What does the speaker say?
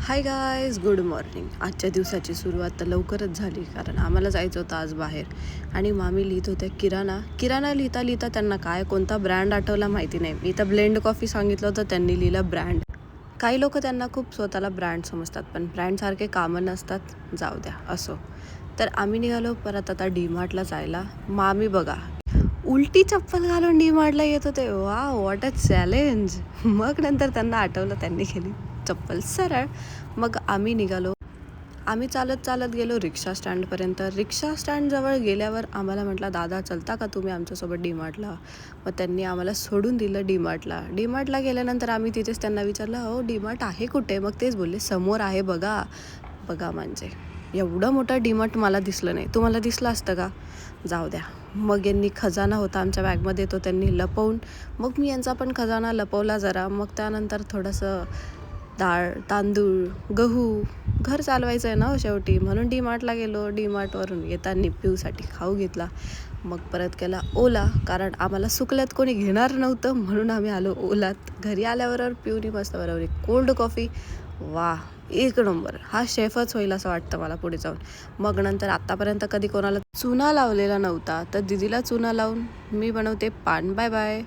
Hi guys, good morning. आजच्या दिवसाची सुरुवात तर लवकरच झाली, कारण आम्हाला जायचं होतं आज बाहेर. आणि मामी लिहित होत्या किराणा लिहिता लिहिता त्यांना कोणता ब्रँड आठवला माहिती नाही. मी तर ब्लेंड कॉफी सांगितलं होतं, त्यांनी लिहिलं ब्रँड. काही लोक त्यांना खूप स्वतःला ब्रँड समजतात, पण ब्रँडसारखे कामं नसतात. जाऊ द्या, असो. तर आम्ही निघालो परत आता डीमार्टला जायला. मामी बघा, उलटी चप्पल घालून डीमार्टला येत होते. वा, व्हॉट अ चॅलेंज. मग नंतर त्यांना आठवलं, त्यांनी केली चप्पल सरळ. मग आम्ही निघालो. आम्ही चालत चालत गेलो रिक्षा स्टँडपर्यंत. रिक्षा स्टँडजवळ गेल्यावर आम्हाला म्हटलं, दादा चलता का तुम्ही आमच्यासोबत डीमार्टला? मग त्यांनी आम्हाला सोडून दिलं डीमार्टला गेल्यानंतर आम्ही तिथेच त्यांना विचारलं, हो डीमार्ट आहे कुठे? मग तेच बोलले, समोर आहे बघा. बघा म्हणजे एवढं मोठं डीमार्ट मला दिसलं नाही. तुम्हाला दिसलं असतं का? जाऊ द्या. मग यांनी खजाना होता आमच्या बॅगमध्ये, तो त्यांनी लपवून, मग मी यांचा पण खजाना लपवला जरा. मग त्यानंतर थोडंसं डाळ, तांदूळ, गहू, घर चालवायचं आहे ना शेवटी, म्हणून डीमार्टला गेलो. डीमार्टवरून येताना पिऊसाठी खाऊ घेतला. मग परत केला ओला, कारण आम्हाला सुकल्यात कोणी घेणार नव्हतं, म्हणून आम्ही आलो ओलात. घरी आल्याबरोबर पिऊनी मस्त बरोबर एक कोल्ड कॉफी. वा, एक नंबर. हा शेफच होईल असं वाटतं मला पुढे जाऊन. मग नंतर आत्तापर्यंत कधी कोणाला चुना लावलेला नव्हता, तर दिदीला चुना लावून मी बनवते पान. Bye bye.